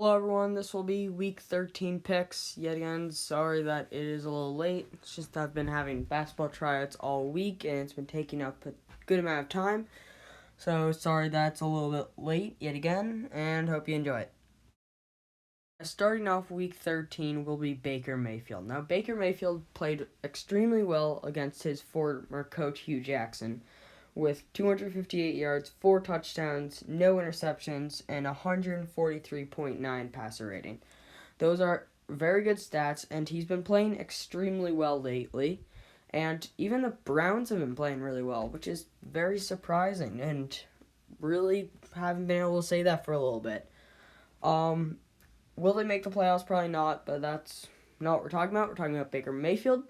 Hello everyone, this will be week 13 picks. Yet again, sorry that it is a little late. It's just I've been having basketball tryouts all week and it's been taking up a good amount of time. So sorry that's a little bit late yet again, and hope you enjoy it. Starting off week 13 will be Baker Mayfield. Now Baker Mayfield played extremely well against his former coach Hugh Jackson, with 258 yards, 4 touchdowns, no interceptions, and 143.9 passer rating. Those are very good stats, and he's been playing extremely well lately. And even the Browns have been playing really well, which is very surprising, and really haven't been able to say that for a little bit. Will they make the playoffs? Probably not, but that's not what we're talking about. We're talking about Baker Mayfield.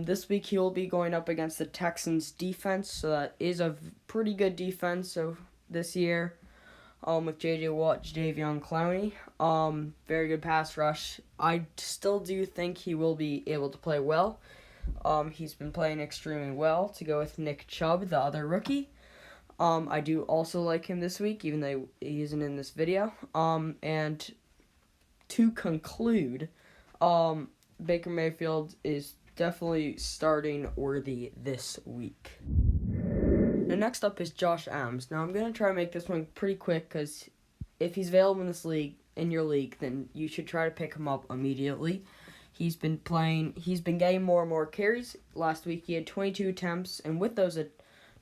This week he will be going up against the Texans defense, so that is a pretty good defense. So this year, with J.J. Watt, Jadeveon Clowney, very good pass rush. I still do think he will be able to play well. He's been playing extremely well to go with Nick Chubb, the other rookie. I do also like him this week, even though he isn't in this video. And to conclude, Baker Mayfield is definitely starting worthy this week. The next up is Josh Adams. Now I'm going to try to make this one pretty quick because if he's available in your league, then you should try to pick him up immediately. He's been getting more and more carries. Last week he had 22 attempts, and with those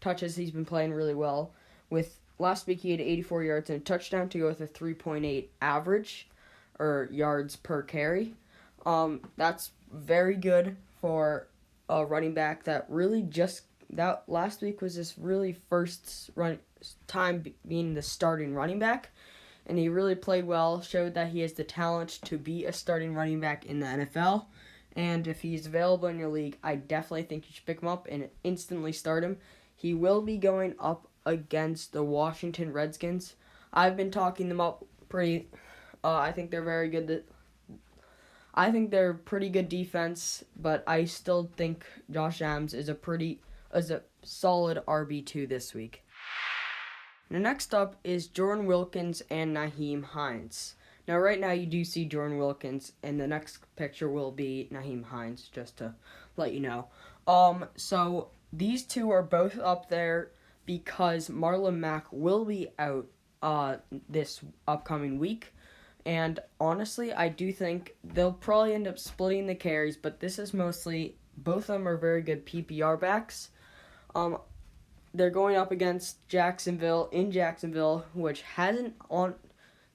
touches he's been playing really well. With last week he had 84 yards and a touchdown to go with a 3.8 average, or yards per carry. That's very good for a running back that last week was his really first time being the starting running back, and he really played well, showed that he has the talent to be a starting running back in the NFL. And if he's available in your league, I definitely think you should pick him up and instantly start him. He will be going up against the Washington Redskins. I've been talking them up pretty. I think they're very good. I think they're pretty good defense, but I still think Josh Adams is a solid RB2 this week. The next up is Jordan Wilkins and Nyheim Hines. Now, right now you do see Jordan Wilkins, and the next picture will be Nyheim Hines, just to let you know. So these two are both up there because Marlon Mack will be out this upcoming week. And honestly, I do think they'll probably end up splitting the carries, but this is mostly, both of them are very good PPR backs. They're going up against Jacksonville, which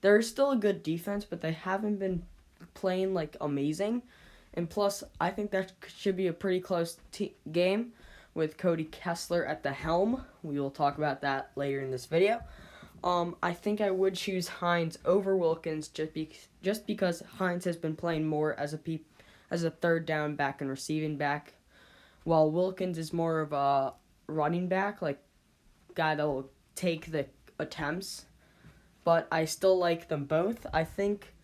they're still a good defense, but they haven't been playing like amazing. And plus, I think that should be a pretty close game with Cody Kessler at the helm. We will talk about that later in this video. I think I would choose Hines over Wilkins just because Hines has been playing more as a third down back and receiving back, while Wilkins is more of a running back, like guy that will take the attempts. But I still like them both. I think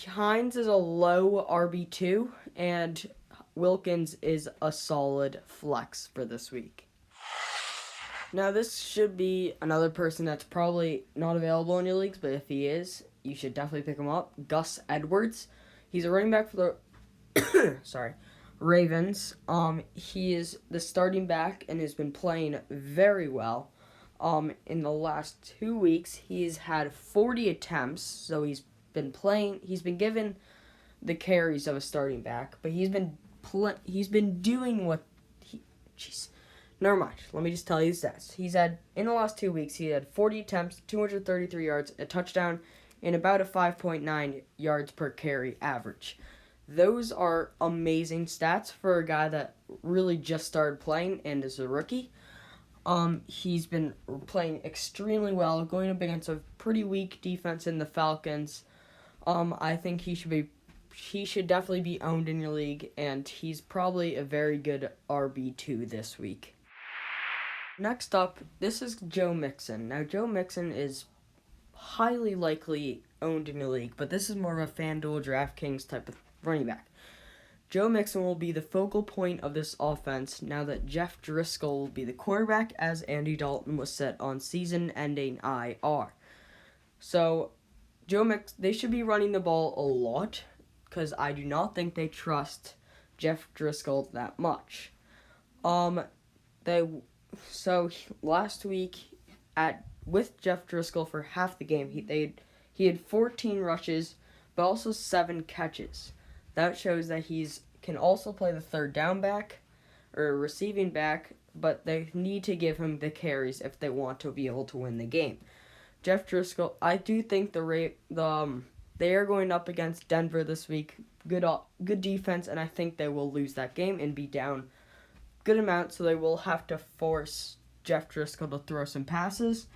Hines is a low RB2 and Wilkins is a solid flex for this week. Now, this should be another person that's probably not available in your leagues, but if he is, you should definitely pick him up. Gus Edwards. He's a running back for the Ravens. He is the starting back and has been playing very well. In the last 2 weeks, he's had 40 attempts, so he's been given the carries of a starting back, but he's been doing what Never mind. Let me just tell you the stats. In the last 2 weeks, he had 40 attempts, 233 yards, a touchdown, and about a 5.9 yards per carry average. Those are amazing stats for a guy that really just started playing and is a rookie. He's been playing extremely well, going up against a pretty weak defense in the Falcons. I think he should definitely be owned in your league, and he's probably a very good RB2 this week. Next up, this is Joe Mixon. Now, Joe Mixon is highly likely owned in your league, but this is more of a FanDuel DraftKings type of running back. Joe Mixon will be the focal point of this offense now that Jeff Driscoll will be the quarterback, as Andy Dalton was set on season-ending IR. So Joe Mix, they should be running the ball a lot because I do not think they trust Jeff Driscoll that much. They so last week with Jeff Driscoll for half the game, he had 14 rushes, but also 7 catches. That shows that he's can also play the third down back or receiving back, but they need to give him the carries if they want to be able to win the game. Jeff Driscoll, I do think they are going up against Denver this week. Good defense, and I think they will lose that game and be down good amount, so they will have to force Jeff Driscoll to throw some passes,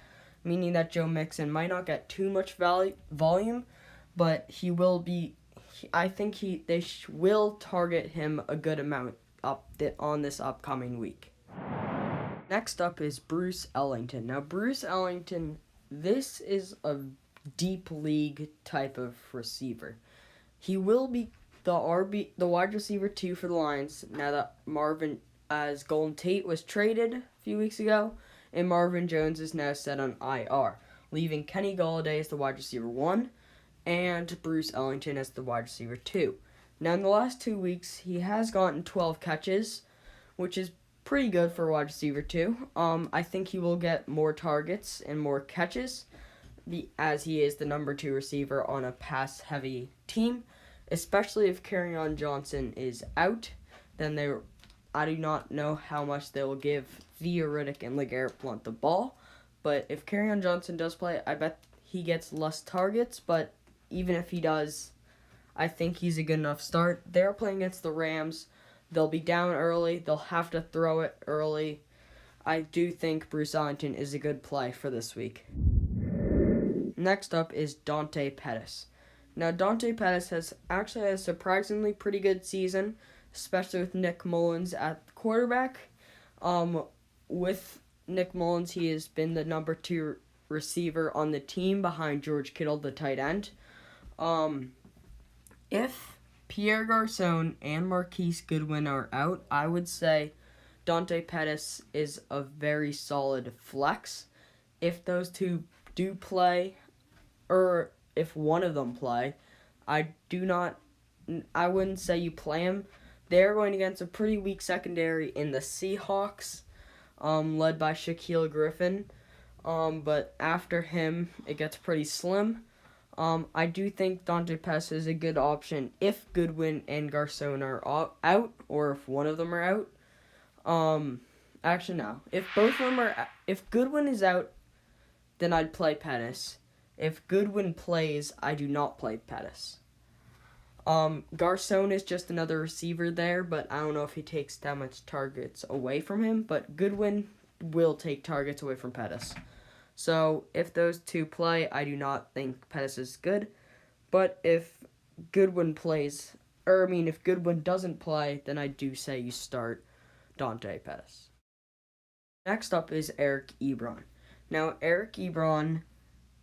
meaning that Joe Mixon might not get too much volume, but he will be. I think will target him a good amount on this upcoming week. Next up is Bruce Ellington. Now, Bruce Ellington, this is a deep league type of receiver. He will be the wide receiver 2 for the Lions now that as Golden Tate was traded a few weeks ago, and Marvin Jones is now set on IR, leaving Kenny Golladay as the wide receiver 1 and Bruce Ellington as the wide receiver 2. Now, in the last 2 weeks, he has gotten 12 catches, which is pretty good for a wide receiver 2. I think he will get more targets and more catches as he is the number 2 receiver on a pass-heavy team, especially if Kerryon Johnson is out. Then I do not know how much they will give Theo Riddick and LeGarrette Blount the ball, but if Kerryon Johnson does play, I bet he gets less targets, but even if he does, I think he's a good enough start. They're playing against the Rams. They'll be down early. They'll have to throw it early. I do think Bruce Ellington is a good play for this week. Next up is Dante Pettis. Now, Dante Pettis has actually had a surprisingly pretty good season, especially with Nick Mullins at quarterback. With Nick Mullins, he has been the number 2 receiver on the team behind George Kittle, the tight end. If Pierre Garçon and Marquise Goodwin are out, I would say Dante Pettis is a very solid flex. If those two do play, or if one of them play, I wouldn't say you play him. They're going against a pretty weak secondary in the Seahawks, led by Shaquille Griffin. But after him, it gets pretty slim. I do think Dante Pettis is a good option if Goodwin and Garçon are out, or if one of them are out. Actually, no. If Goodwin is out, then I'd play Pettis. If Goodwin plays, I do not play Pettis. Garçon is just another receiver there, but I don't know if he takes that much targets away from him, but Goodwin will take targets away from Pettis. So, if those two play, I do not think Pettis is good. But if Goodwin if Goodwin doesn't play, then I do say you start Dante Pettis. Next up is Eric Ebron. Now, Eric Ebron,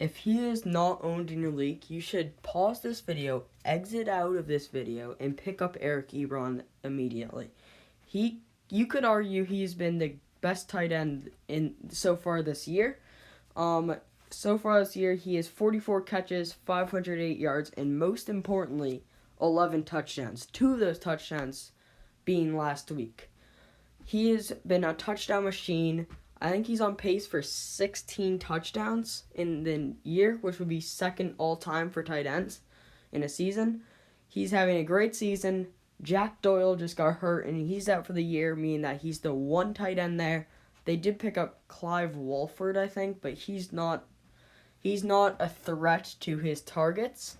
if he is not owned in your league, you should pause this video, exit out of this video, and pick up Eric Ebron immediately. You could argue he's been the best tight end so far this year. So far this year, he has 44 catches, 508 yards, and most importantly, 11 touchdowns. 2 of those touchdowns being last week. He has been a touchdown machine. I think he's on pace for 16 touchdowns in the year, which would be second all-time for tight ends in a season. He's having a great season. Jack Doyle just got hurt, and he's out for the year, meaning that he's the one tight end there. They did pick up Clive Walford, I think, but he's not a threat to his targets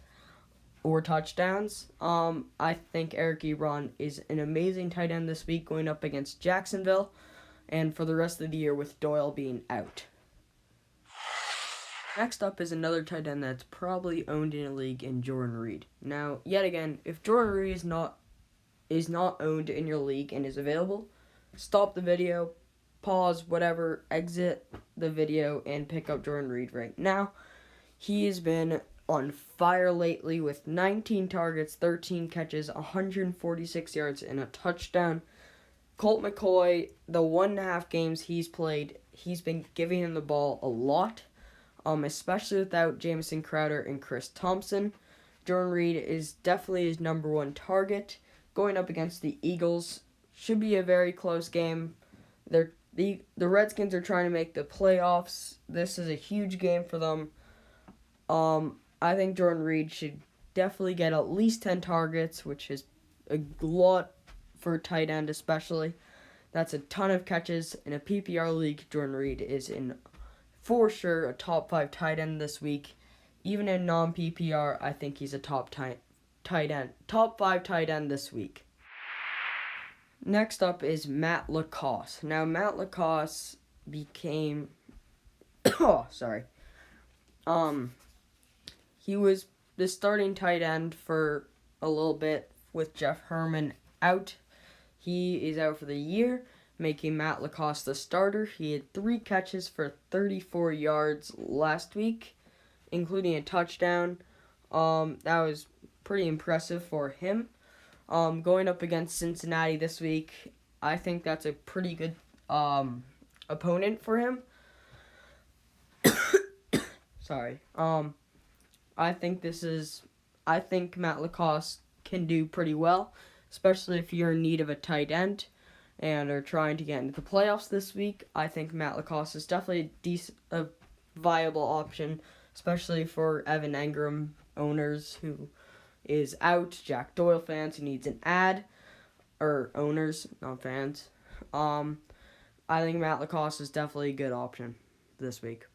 or touchdowns. I think Eric Ebron is an amazing tight end this week going up against Jacksonville, and for the rest of the year with Doyle being out. Next up is another tight end that's probably owned in a league in Jordan Reed. Now, yet again, if Jordan Reed is not owned in your league and is available, stop the video, pause, whatever, exit the video, and pick up Jordan Reed right now. He has been on fire lately with 19 targets, 13 catches, 146 yards, and a touchdown. Colt McCoy, the 1.5 games he's played, he's been giving him the ball a lot. especially without Jamison Crowder and Chris Thompson. Jordan Reed is definitely his number one target. Going up against the Eagles should be a very close game. The Redskins are trying to make the playoffs. This is a huge game for them. I think Jordan Reed should definitely get at least 10 targets, which is a lot for a tight end especially. That's a ton of catches. In a PPR league, Jordan Reed is in for sure a top 5 tight end this week. Even in non-PPR, I think he's a top 5 tight end this week. Next up is Matt LaCosse. Now, Matt LaCosse became... He was the starting tight end for a little bit with Jeff Herman out. He is out for the year, making Matt LaCosse the starter. He had 3 catches for 34 yards last week, including a touchdown. That was pretty impressive for him. Going up against Cincinnati this week, I think that's a pretty good opponent for him. Sorry. I think Matt LaCosse can do pretty well, especially if you're in need of a tight end and are trying to get into the playoffs this week. I think Matt LaCosse is definitely a viable option, especially for Evan Engram owners who is out, Jack Doyle fans who needs an ad, or owners, not fans. I think Matt LaCosse is definitely a good option this week.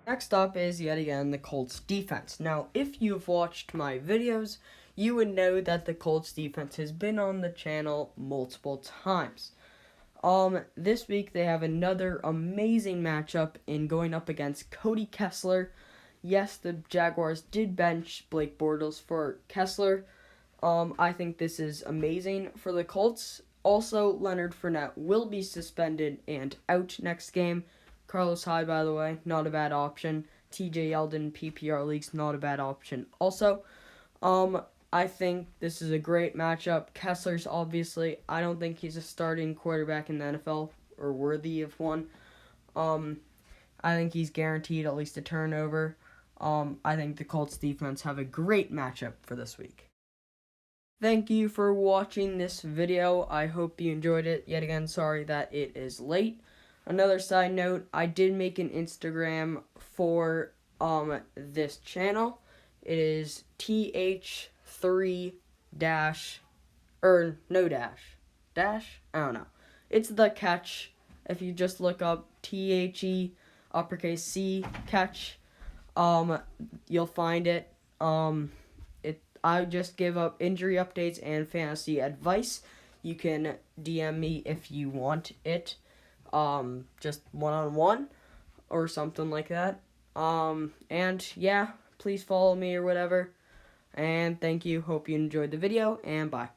Next up is, yet again, the Colts defense. Now, if you've watched my videos, you would know that the Colts defense has been on the channel multiple times. This week they have another amazing matchup in going up against Cody Kessler. Yes, the Jaguars did bench Blake Bortles for Kessler. I think this is amazing for the Colts. Also, Leonard Fournette will be suspended and out next game. Carlos Hyde, by the way, not a bad option. TJ Yeldon, PPR leagues, not a bad option. Also, I think this is a great matchup. Kessler's obviously, I don't think he's a starting quarterback in the NFL or worthy of one. I think he's guaranteed at least a turnover. I think the Colts defense have a great matchup for this week. Thank you for watching this video. I hope you enjoyed it. Yet again, sorry that it is late. Another side note, I did make an Instagram for this channel. It is th3 dash, or no dash, I don't know. It's The Catch. If you just look up THE uppercase C catch, you'll find it. I just give up injury updates and fantasy advice. You can DM me if you want it. Just one-on-one or something like that. And yeah, please follow me or whatever. And thank you. Hope you enjoyed the video, and bye.